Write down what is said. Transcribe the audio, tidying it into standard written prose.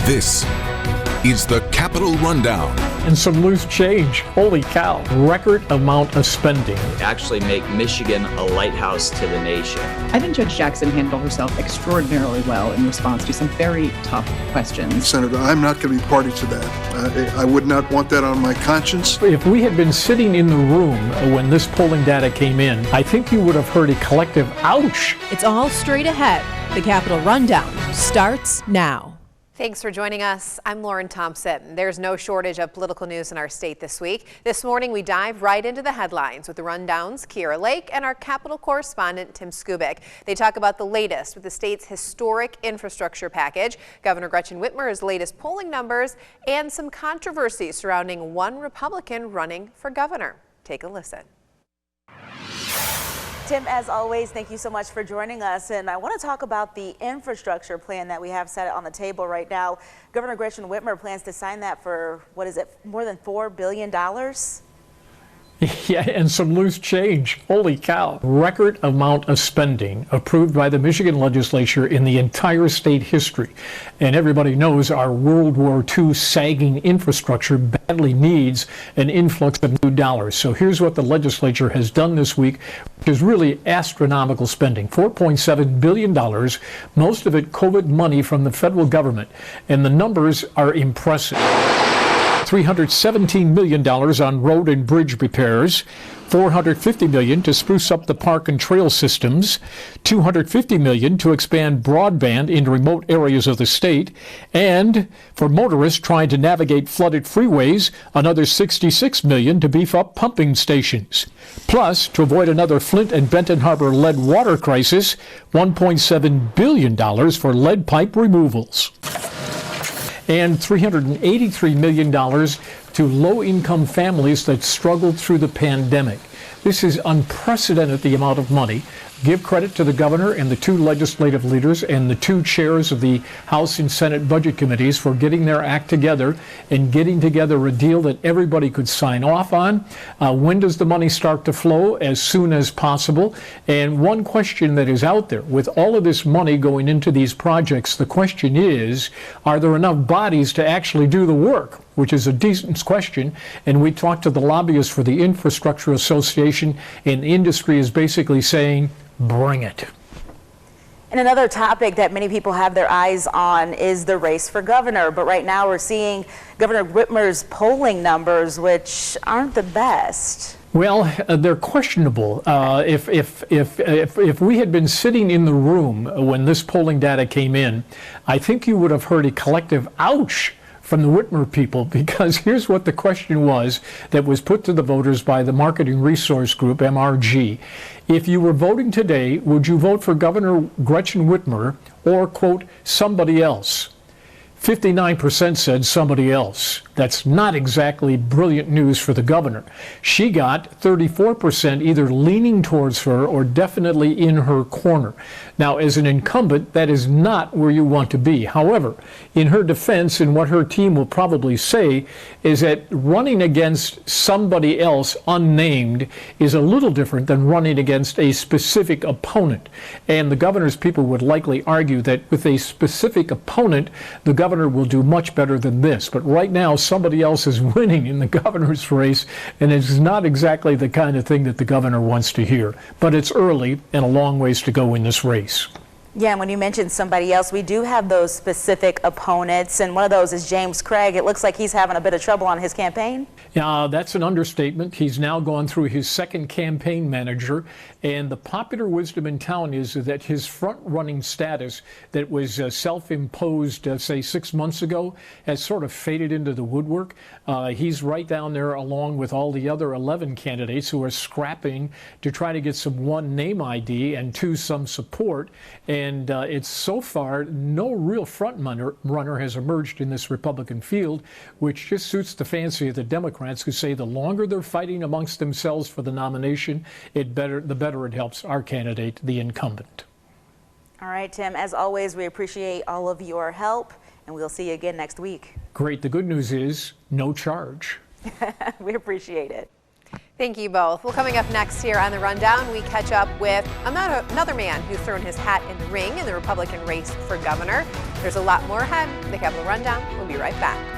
This is the Capitol Rundown. And some loose change. Holy cow. Record amount of spending. Actually make Michigan a lighthouse to the nation. I think Judge Jackson handled herself extraordinarily well in response to some very tough questions. Senator, I'm not going to be party to that. I would not want that on my conscience. If we had been sitting in the room when this polling data came in, I think you would have heard a collective ouch. It's all straight ahead. The Capitol Rundown starts now. Thanks for joining us. I'm Lauren Thompson. There's no shortage of political news in our state this week. This morning, we dive right into the headlines with the Rundown's Kiera Lake and our Capitol correspondent, Tim Skubic. They talk about the latest with the state's historic infrastructure package, Governor Gretchen Whitmer's latest polling numbers, and some controversy surrounding one Republican running for governor. Take a listen. Tim, as always, thank you so much for joining us. And I want to talk about the infrastructure plan that we have set on the table right now. Governor Gretchen Whitmer plans to sign that for, what is it, more than $4 billion? Yeah, and some loose change. Holy cow. Record amount of spending approved by the Michigan legislature in the entire state history. And everybody knows our World War II sagging infrastructure badly needs an influx of new dollars. So here's what the legislature has done this week, which is really astronomical spending. $4.7 billion, most of it COVID money from the federal government. And the numbers are impressive. $317 million on road and bridge repairs, $450 million to spruce up the park and trail systems, $250 million to expand broadband in remote areas of the state, and for motorists trying to navigate flooded freeways, another $66 million to beef up pumping stations. Plus, to avoid another Flint and Benton Harbor lead water crisis, $1.7 billion for lead pipe removals. And $383 million to low-income families that struggled through the pandemic. This is unprecedented, the amount of money. Give credit to the governor and the two legislative leaders and the two chairs of the House and Senate budget committees for getting their act together and getting together a deal that everybody could sign off on. When does the money start to flow? As soon as possible. And one question that is out there, with all of this money going into these projects, the question is, are there enough bodies to actually do the work? Which is a decent question. And we talked to the lobbyists for the Infrastructure Association, and the industry is basically saying, bring it. And another topic that many people have their eyes on is the race for governor. But right now we're seeing Governor Whitmer's polling numbers, which aren't the best. Well, they're questionable. If we had been sitting in the room when this polling data came in, I think you would have heard a collective ouch from the Whitmer people, because here's what the question was that was put to the voters by the Marketing Resource Group, MRG. If you were voting today, would you vote for Governor Gretchen Whitmer or, quote, somebody else? 59% said somebody else. That's not exactly brilliant news for the governor. She got 34% either leaning towards her or definitely in her corner. Now, as an incumbent, that is not where you want to be. However, in her defense, and what her team will probably say, is that running against somebody else unnamed is a little different than running against a specific opponent. And the governor's people would likely argue that with a specific opponent, the governor will do much better than this. But right now, somebody else is winning in the governor's race, and it's not exactly the kind of thing that the governor wants to hear. But it's early and a long ways to go in this race. Yeah, and when you mentioned somebody else, we do have those specific opponents, and one of those is James Craig. It looks like he's having a bit of trouble on his campaign. Yeah, that's an understatement. He's now gone through his second campaign manager, and the popular wisdom in town is that his front-running status that was self-imposed, say, 6 months ago, has sort of faded into the woodwork. He's right down there along with all the other 11 candidates who are scrapping to try to get some, one, name ID, and two, some support. And it's so far, no real front runner has emerged in this Republican field, which just suits the fancy of the Democrats, who say the longer they're fighting amongst themselves for the nomination, the better it helps our candidate, the incumbent. All right, Tim, as always, we appreciate all of your help, and we'll see you again next week. Great. The good news is no charge. We appreciate it. Thank you both. Well, coming up next here on The Rundown, we catch up with another man who's thrown his hat in the ring in the Republican race for governor. There's a lot more ahead. The Capitol Rundown will be right back.